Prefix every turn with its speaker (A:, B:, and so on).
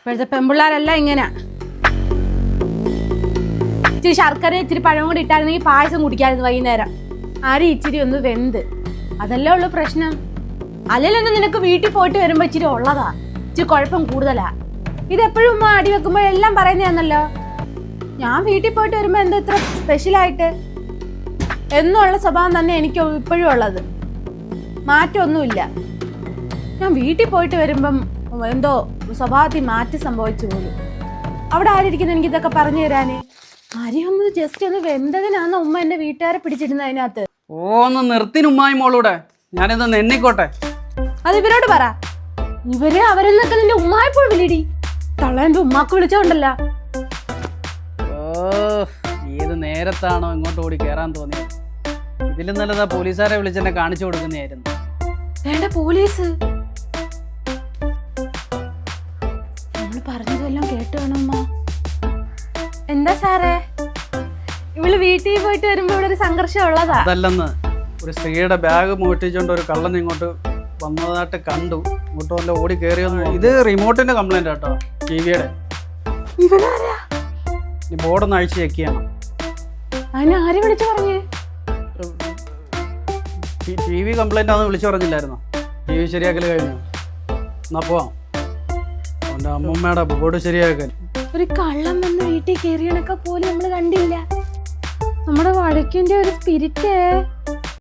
A: ഇപ്പോഴത്തെ പെമ്പിള്ളാരെല്ലാം ഇങ്ങനെ ഇച്ചിരി ശർക്കര ഇച്ചിരി പഴം കൂടി ഇട്ടായിരുന്നെങ്കിൽ പായസം കുടിക്കായിരുന്നു വൈകുന്നേരം. അരി ഇച്ചിരി ഒന്ന് വെന്ത്, അതല്ലേ ഉള്ളു പ്രശ്നം. അല്ലെങ്കിലും നിനക്ക് വീട്ടിൽ പോയിട്ട് വരുമ്പോ ഇച്ചിരി ഉള്ളതാ, ഇച്ചിരി കുഴപ്പം കൂടുതലാ. ഇതെപ്പോഴും ഉമ്മ അടി വെക്കുമ്പോ എല്ലാം പറയുന്നതാണല്ലോ. ഞാൻ വീട്ടിൽ പോയിട്ട് വരുമ്പോ എന്താ ഇത്ര സ്പെഷ്യലായിട്ട്? എന്നുള്ള സ്വഭാവം തന്നെ എനിക്ക് ഇപ്പോഴും ഉള്ളത്, മാറ്റമൊന്നുമില്ല. ഞാൻ വീട്ടിൽ പോയിട്ട് വരുമ്പം എന്തോ സ്വഭാവത്തിൽ മാറ്റം സംഭവിച്ചു പോലും. അവിടെ ആരിയിരിക്കുന്നു എനിക്ക് ഇതൊക്കെ പറഞ്ഞു തരാന്? അരി ഒന്ന് ജസ്റ്റ് ഒന്ന് വെന്തതിനാന്ന് ഉമ്മ എന്റെ വീട്ടുകാരെ പിടിച്ചിരുന്നത് അതിനകത്ത്.
B: ഒന്ന് നിർത്തിനുമ്മായി മോളൂടെ, ഞാനിന്ന് എണ്ണിക്കോട്ടെ.
A: അത് ഇവരോട് പറ. ഇവരെ അവരെന്നൊക്കെ നിന്റെ ഉമ്മായപ്പോൾ വിളിടി. തള്ളേന്റെ ഉമ്മാക്ക് വിളിച്ചോണ്ടല്ലോ.
B: ഏത് നേരത്താണോ ഇങ്ങോട്ട് ഓടി കയറാൻ തോന്നിയത്? ഇതിലും നല്ലതാ പോലീസുകാരെ വിളിച്ചെന്നെ കാണിച്ചു കൊടുക്കുന്നതായിരുന്നു.
A: വേണ്ട പോലീസ്, നമ്മള് പറഞ്ഞതെല്ലാം കേട്ടു വേണമ്മ. എന്താ സാറേ, ഇവള് വീട്ടിൽ പോയിട്ട് വരുമ്പോ ഇവിടെ ഒരു സംഘർഷം ഉള്ളതാ?
B: അതല്ലെന്ന്, ഒരു സ്ത്രീയുടെ ബാഗ് മോഷ്ടിച്ചോണ്ട് ഒരു കള്ളൻ ഇങ്ങോട്ട് വന്നതായിട്ട് കണ്ടു. ഇങ്ങോട്ട് വല്ല ഓടി കയറിയൊന്നും. ഇത് റിമോട്ടിന്റെ കംപ്ലൈന്റ് കേട്ടോ, ടിവിയുടെ.
A: ഇവനാരാ?
B: ഈ ബോർഡൊന്ന് അഴിച്ച് ചെക്ക് ചെയ്യണം.
A: അതിന് ആര് വിളിച്ചു പറഞ്ഞേ?
B: ടി വി കംപ്ലൈന്റ് ആണെന്ന് വിളിച്ചു പറഞ്ഞില്ലായിരുന്നോ? ടി വി ശരിയാക്കൽ കഴിഞ്ഞു. എന്നാ പോവാം. അവൻ്റെ അമ്മൂമ്മയുടെ ബോർഡ് ശരിയാക്കൽ.
A: ഒരു കള്ളം വന്ന് വീട്ടിൽ കയറിയണൊക്കെ പോലും നമ്മള് കണ്ടില്ല. നമ്മുടെ വഴക്കിന്റെ ഒരു സ്പിരിറ്റ്